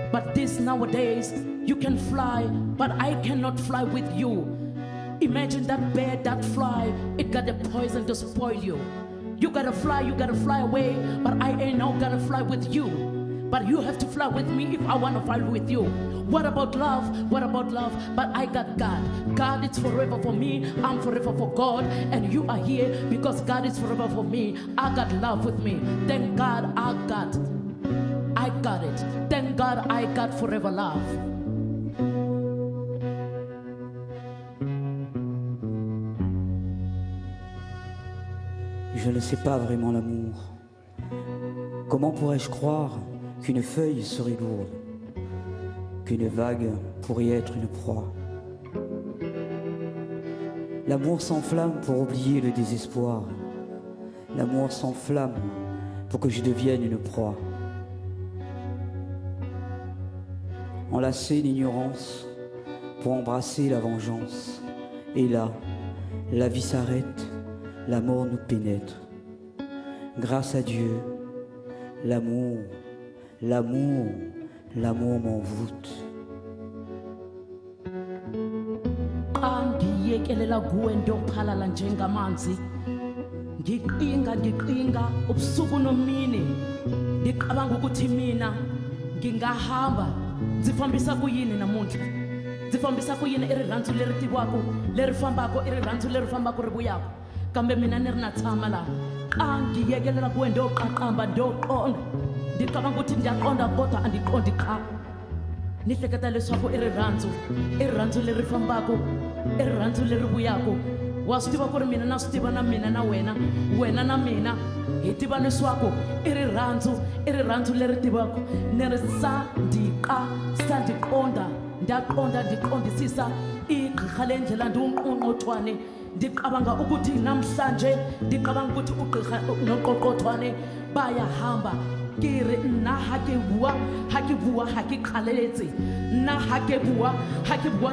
But this nowadays, you can fly, but I cannot fly with you. Imagine that bird, that fly, it got the poison to spoil you. You gotta fly away, but I ain't not gonna fly with you. But you have to fly with me if I wanna fly with you. What about love? What about love? But I got God. God is forever for me, I'm forever for God. And you are here because God is forever for me. I got love with me. Thank God I got it. Thank God I got forever love. Je ne sais pas vraiment l'amour. Comment pourrais-je croire qu'une feuille serait lourde, qu'une vague pourrait être une proie? L'amour s'enflamme pour oublier le désespoir. L'amour s'enflamme pour que je devienne une proie. Enlacer l'ignorance pour embrasser la vengeance. Et là, la vie s'arrête, la mort nous pénètre. Grâce à Dieu, l'amour m'envoûte. Angiyekelela kuwe ndophalala njengamanzi. Ngiqinga ubusuku nomini. Ngicabanga ukuthi mina ngingahamba. Zifambisa kuyini namuhla? Zifambisa kuyini irirhandzu leri tiwako, leri fambako, irirhandzu leri fambako ri vuyako. Kambe mina ni ri na tshama la. Angiyekelela kuwe ndoqaqamba ndoqonda. Ngicabanga ukuthi ndiyaqonda kodwa andiqondi qha. Nihleketa leswaku irirhandzu leri fambako, irirhandzu leri vuyako. Wa swi tiva ku ri mina na swi tiva na mina na wena na mina hi tiva leswaku irirhandzu leri tivaka ni ri sa ndiqonda ndiyaqonda ndiqondisisa igqirha lendlela ndiwumqongqothwane ndiqabanga ukuthi namhlanje ndiqabanga ukuthi ugqirha noqoqothwane bayahamba ke re nna ha ke bua ha ke qhaleletse nna ha ke bua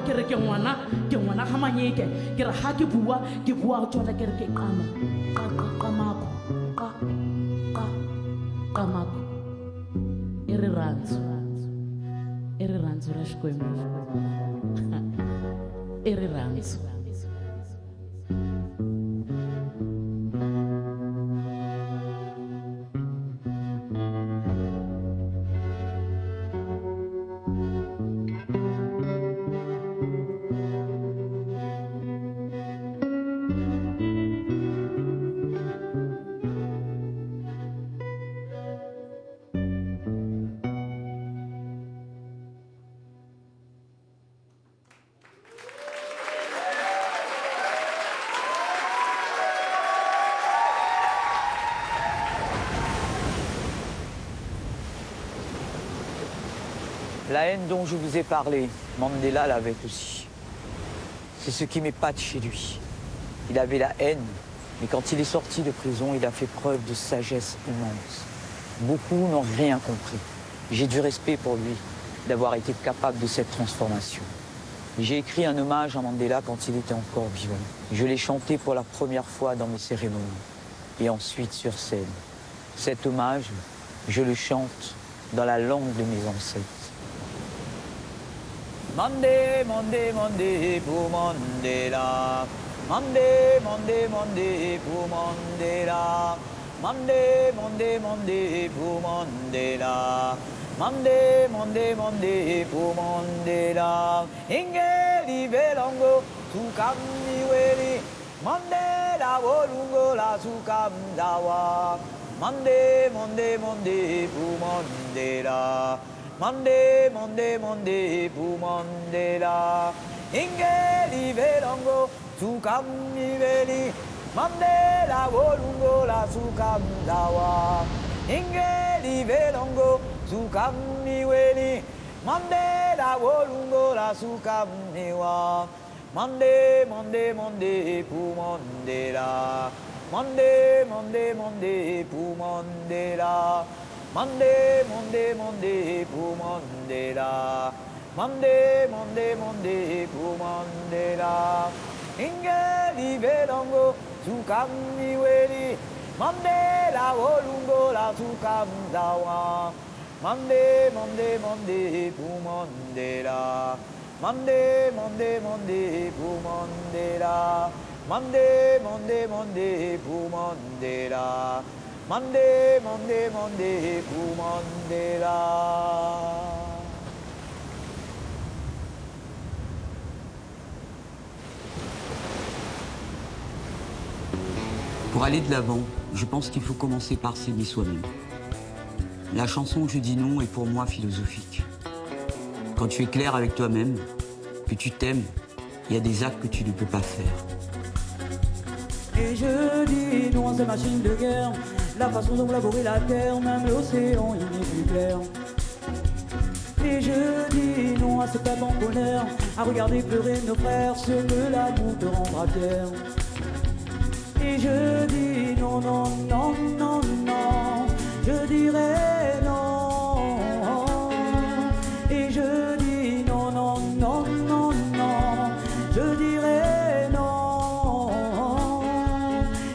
ke re ke ngwana ga manyeke ke re ha ke bua tswala ke re ke qamako qamako e re rantso ra Xikwembu e re rantso. La haine dont je vous ai parlé, Mandela l'avait aussi. C'est ce qui m'épate chez lui. Il avait la haine, mais quand il est sorti de prison, il a fait preuve de sagesse immense. Beaucoup n'ont rien compris. J'ai du respect pour lui d'avoir été capable de cette transformation. J'ai écrit un hommage à Mandela quand il était encore vivant. Je l'ai chanté pour la première fois dans mes cérémonies et ensuite sur scène. Cet hommage, je le chante dans la langue de mes ancêtres. Mandé, mandé, mandé pour Mandela. Mandé, mandé, mandé pour Mandela. Mandé, mandé, mandé pour Mandela. Mandé, mandé, mandé pour Mandela. Ingeli velongo tukamniweli. Mandela wolungo la sukamdawa. Mandé, mandé, mandé pour Mandela. Mandé, mandé, mandé pour Mandela. Ingeli velongo tukamniweli. Mandela wolungo la sukamdawa. Ingeli velongo tukamniweli. Mandela wolungo la sukamniwa. Mandé, mandé, mandé pour Mandela. Mandé, mandé, mandé pour Mandela. Mandé, mandé, mandé pour Mandela. Mandé, mandé, mandé pour Mandela. Ingeli velongo tukamniweli. Mandela wolungo la tukamdawa. Mandé, mandé, mandé pour Mandela. Mandé, mandé, mandé pour Mandela. Mandé, mandé, mandé pour Mandela. Mandé, mandé, mandé pour Mandela. Pour aller de l'avant, je pense qu'il faut commencer par s'aimer soi-même. La chanson Je dis non est pour moi philosophique. Quand tu es clair avec toi-même, que tu t'aimes, il y a des actes que tu ne peux pas faire. Et je dis non à ces machines de guerre, la façon dont vous labourez la terre, même l'océan il n'est plus clair. Et je dis non à ce peuple en colère, à regarder pleurer nos frères, ce que l'amour te rendra fier. Et je dis non, non, non, non, non, je dirai non. Et je dis non, non, non, non, non, je dirai non.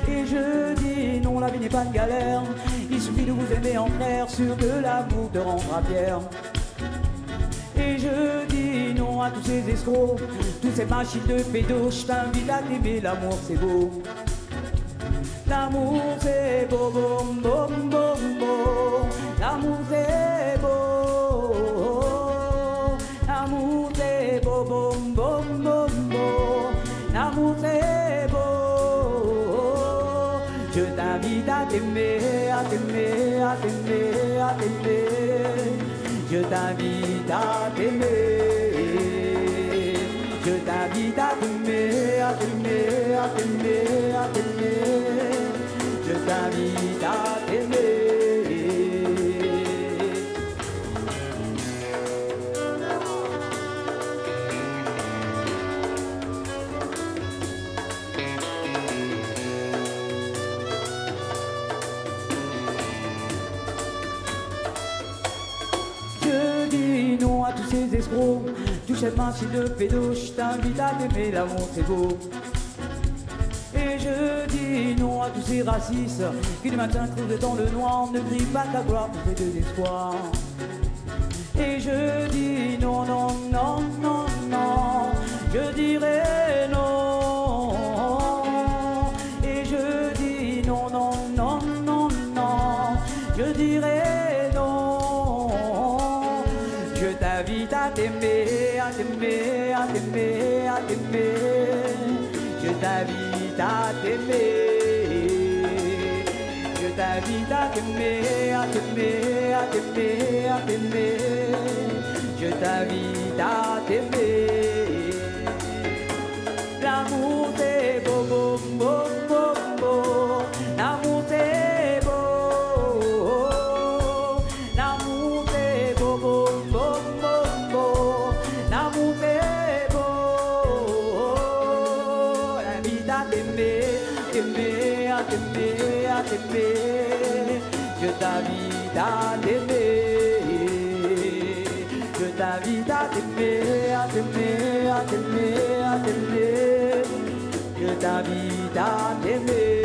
Et je dis non, la vie n'est pas une galère, il suffit de vous aimer en frère, sûr que l'amour te rendra fier. Et je dis non à tous ces escrocs, toutes ces machines de pédos, je t'invite à t'aimer, l'amour c'est beau. L'amour c'est beau, boum, boum, boum, boum. L'amour c'est beau. L'amour c'est beau, boum, boum, boum, boum. L'amour c'est beau. Je t'invite à t'aimer, à t'aimer, à t'aimer, à t'aimer. Je t'invite à t'aimer. Je t'invite à t'aimer, à t'aimer, à t'aimer, à t'aimer. Je t'invite à t'aimer. zéro. Touche cette machine de pédo, je t'invite à t'aimer, l'amour c'est beau. Et je dis non à tous ces racistes qui du matin creusent dans le noir, ne crient pas ta gloire pour tes désespoirs. Et je dis non, non, non, non, non, je dirai non. Et je dis non, non, non, non, non, je dirai non. Je t'invite à t'aimer, à t'aimer, à t'aimer, à t'aimer. Je t'invite à t'aimer. Je t'invite à t'aimer, à t'aimer, à t'aimer, à t'aimer. Je t'invite à t'aimer. L'amour c'est beau, beau, beau, beau, beau. L'amour c'est beau. L'amour c'est beau, beau, beau, beau, beau. L'amour c'est beau. L'invite à t'aimer, t'aimer, à t'aimer, à t'aimer. Je t'invite à t'aimer. Je t'invite à t'aimer, à t'aimer, à t'aimer, à t'aimer. Je t'invite à t'aimer.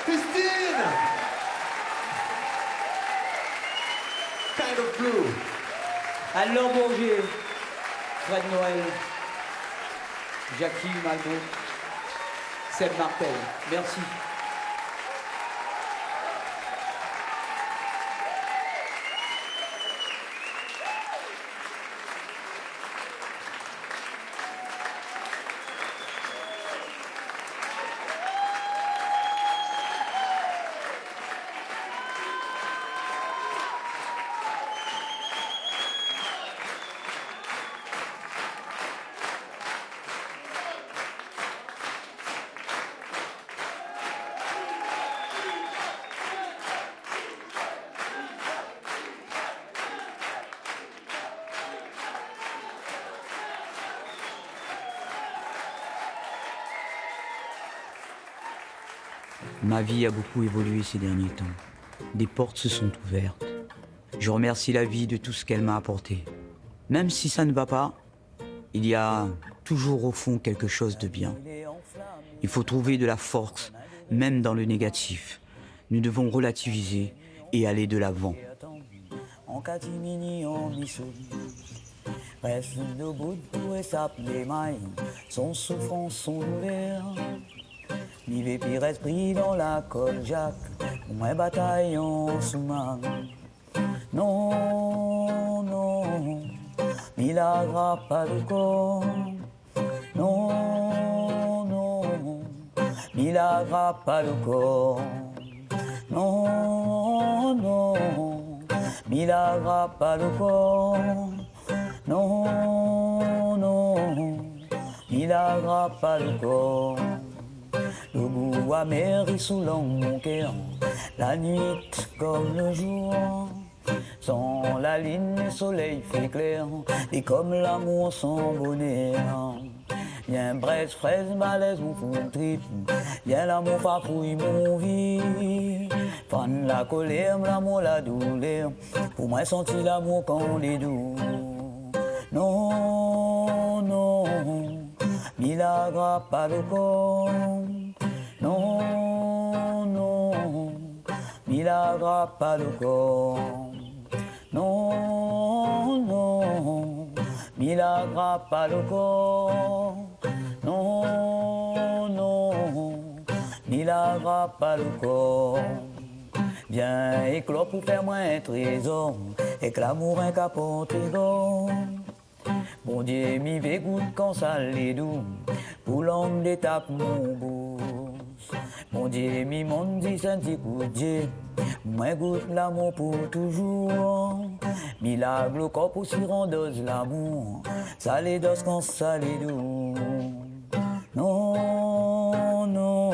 Christine! Kind of Blue. Alors Bourget, Fred Noël, Jackie Maldo, Seb Martel. Merci. Ma vie a beaucoup évolué ces derniers temps. Des portes se sont ouvertes. Je remercie la vie de tout ce qu'elle m'a apporté. Même si ça ne va pas, il y a toujours au fond quelque chose de bien. Il faut trouver de la force, même dans le négatif. Nous devons relativiser et aller de l'avant. En catimini, en missouri, reste debout pour s'appeler maille, son souffrance, son douleur. Vive pire esprit dans la colle Jacques, moins bataille en sous-main. Non, non, milagre pas le corps. Non, non, milagre pas le corps. Non, non, milagre pas le corps. Non, non, milagre pas le corps. Le goût amer est sous mon cœur, la nuit comme le jour. Sans la ligne, le soleil fait clair, et comme l'amour sans bonheur. Viens braise, fraise, malaise, mon fou trip. Viens l'amour, fafouille, mon vie. Fan la colère, l'amour, la douleur. Pour moi, sentir l'amour quand on est doux. Non, non, milagre pas le corps. Non, non, milagre pas le corps. Non, non, milagre pas le corps. Non, non, milagre pas le corps. Viens éclore pour faire moins un trésor, et que l'amour un capote Bon Dieu, m'y fait goûte quand ça l'est doux, pour l'homme d'étape mon boss. Bon Dieu, m'y monte dit senti coup Dieu, moi goûte l'amour pour toujours. Milagre le corps pour s'y rendre l'amour, ça les dos quand ça les doux. Non, non,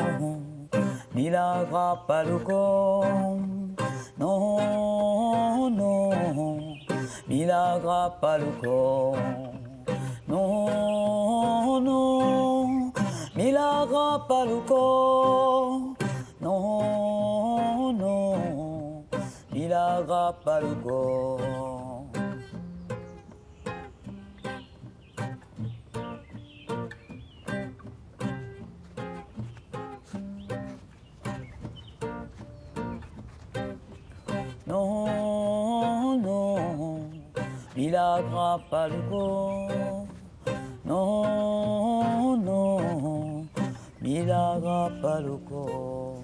milagre pas le corps. Non, non, milagre pas le corps. Non, non, milagre pas le corps. Non, non, milagre pas le corps. Non, non, milagre pas le corps. Non, non, milagre pas le corps.